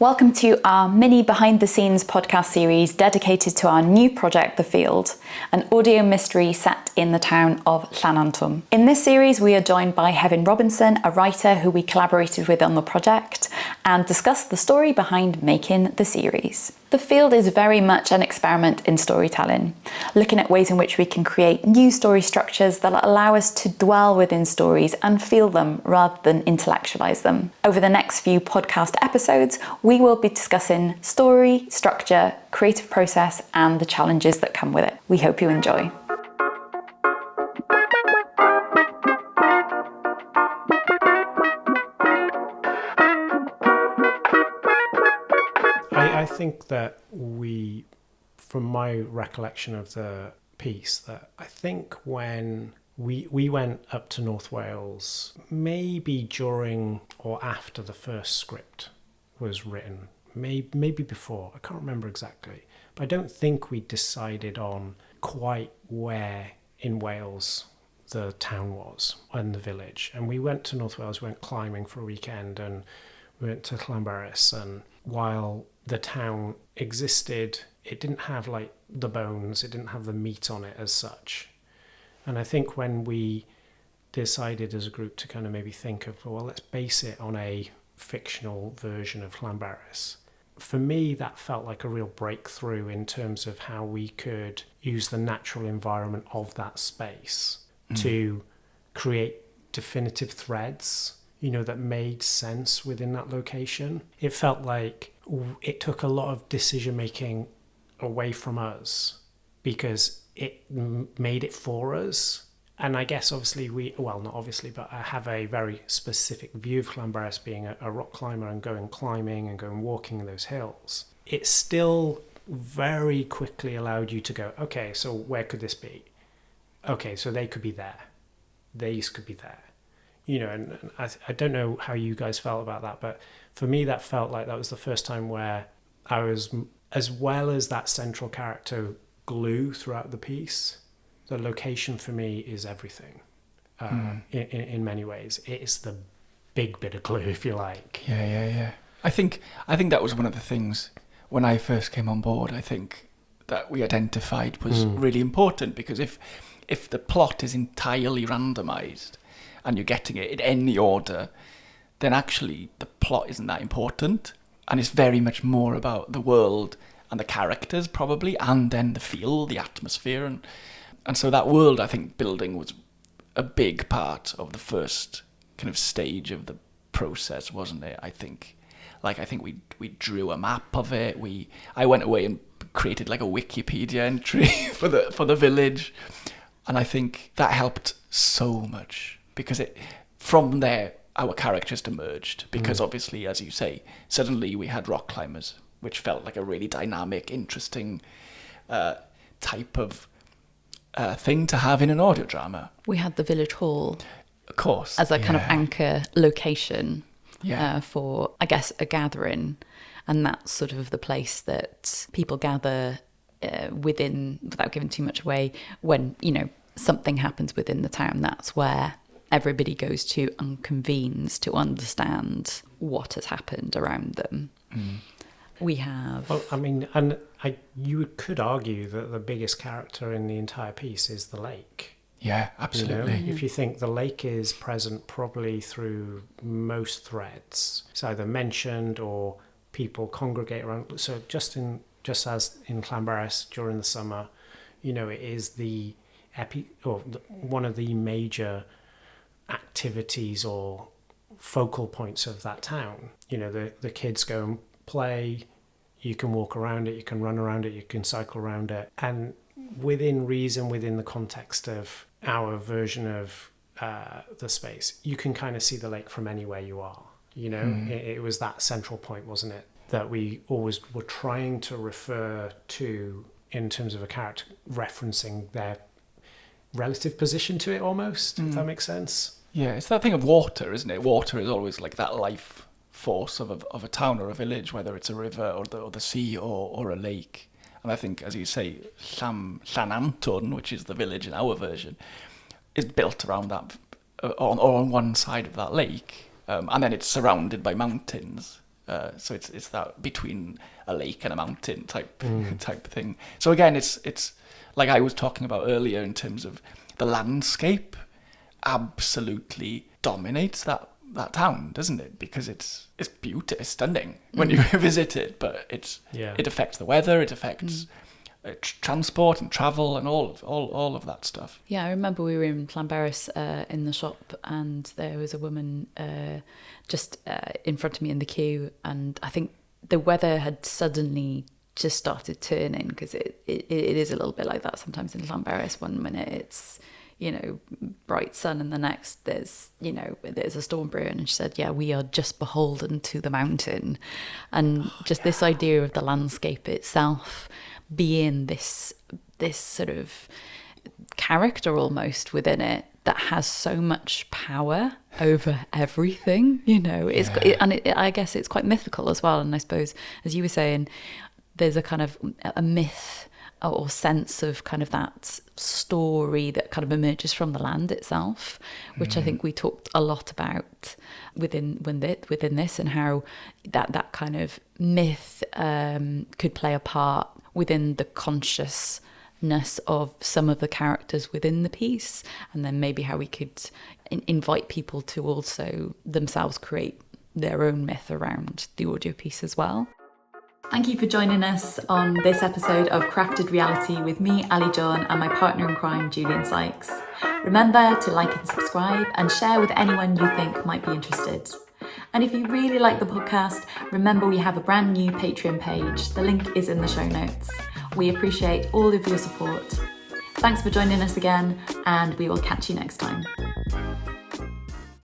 Welcome to our mini behind the scenes podcast series dedicated to our new project, The Field, an audio mystery set in the town of Llanantwn. In this series, we are joined by Hefin Robinson, a writer who we collaborated with on the project, and discuss the story behind making the series. The Field is very much an experiment in storytelling, looking at ways in which we can create new story structures that allow us to dwell within stories and feel them rather than intellectualize them. Over the next few podcast episodes, we will be discussing story, structure, creative process, and the challenges that come with it. We hope you enjoy. I think that from my recollection of the piece, that I think when we went up to North Wales, maybe during or after the first script was written, maybe before, I can't remember exactly, but I don't think we decided on quite where in Wales the town was and the village. And we went to North Wales, we went climbing for a weekend, and we went to Llanberis, and while the town existed, it didn't have like the bones, it didn't have the meat on it as such. And I think when we decided as a group to kind of maybe think of, well, let's base it on a fictional version of Llanberis, for me that felt like a real breakthrough in terms of how we could use the natural environment of that space to create definitive threads, that made sense within that location. It felt like it took a lot of decision making away from us because it made it for us. And I guess obviously not obviously, but I have a very specific view of Llanberis being a rock climber and going climbing and going walking in those hills. It still very quickly allowed you to go, okay, so where could this be? Okay, so they could be there. These could be there. And I don't know how you guys felt about that, but for me that felt like that was the first time where I was, as well as that central character glue throughout the piece, the location for me is everything. In many ways, it's the big bit of glue, if you like. Yeah. I think that was one of the things when I first came on board. I think that we identified was really important, because if the plot is entirely randomized and you're getting it in any order, then actually the plot isn't that important, and it's very much more about the world and the characters probably, and then the feel, the atmosphere, and so that world, I think, building was a big part of the first kind of stage of the process, wasn't it? I think we drew a map of it. I went away and created like a Wikipedia entry for the village, and I think that helped so much, because from there our characters emerged, because obviously, as you say, suddenly we had rock climbers, which felt like a really dynamic, interesting type of thing to have in an audio drama. We had the village hall, of course, as a kind of anchor location for, I guess, a gathering, and that's sort of the place that people gather within, without giving too much away, when something happens within the town. That's where everybody goes to and convenes to understand what has happened around them. We have... Well, I mean, you could argue that the biggest character in the entire piece is the lake. Yeah, absolutely. If you think the lake is present probably through most threads, it's either mentioned or people congregate around. So just as in Llanberis during the summer, it is one of the major activities or focal points of that town. The kids go and play, you can walk around it, you can run around it, you can cycle around it, and within reason, within the context of our version of the space, you can kind of see the lake from anywhere you are. It was that central point, wasn't it, that we always were trying to refer to in terms of a character referencing their relative position to it, almost, if that makes sense. Yeah, it's that thing of water, isn't it? Water is always like that life force of a town or a village, whether it's a river or the sea or a lake. And I think, as you say, Llanantwn, which is the village in our version, is built around that, on one side of that lake, and then it's surrounded by mountains. So it's that between a lake and a mountain type thing. So again, it's like I was talking about earlier in terms of the landscape absolutely dominates that town, doesn't it? Because it's beautiful, it's stunning when you visit it, but it affects the weather, it affects transport and travel and all of that stuff. Yeah, I remember we were in Llanberis in the shop, and there was a woman just in front of me in the queue, and I think the weather had suddenly just started turning, because it is a little bit like that sometimes in Llanberis. One minute it's, you know, bright sun, and the next there's a storm brewing, and she said, yeah, we are just beholden to the mountain. And this idea of the landscape itself being this sort of character almost within it that has so much power over everything, you know. I guess it's quite mythical as well, and I suppose, as you were saying, there's a kind of a myth or sense of kind of that story that kind of emerges from the land itself, which I think we talked a lot about within this, and how that kind of myth could play a part within the consciousness of some of the characters within the piece, and then maybe how we could invite people to also themselves create their own myth around the audio piece as well. Thank you for joining us on this episode of Crafted Reality with me, Alison John, and my partner in crime, Julian Sykes. Remember to like and subscribe and share with anyone you think might be interested. And if you really like the podcast, remember we have a brand new Patreon page. The link is in the show notes. We appreciate all of your support. Thanks for joining us again, and we will catch you next time.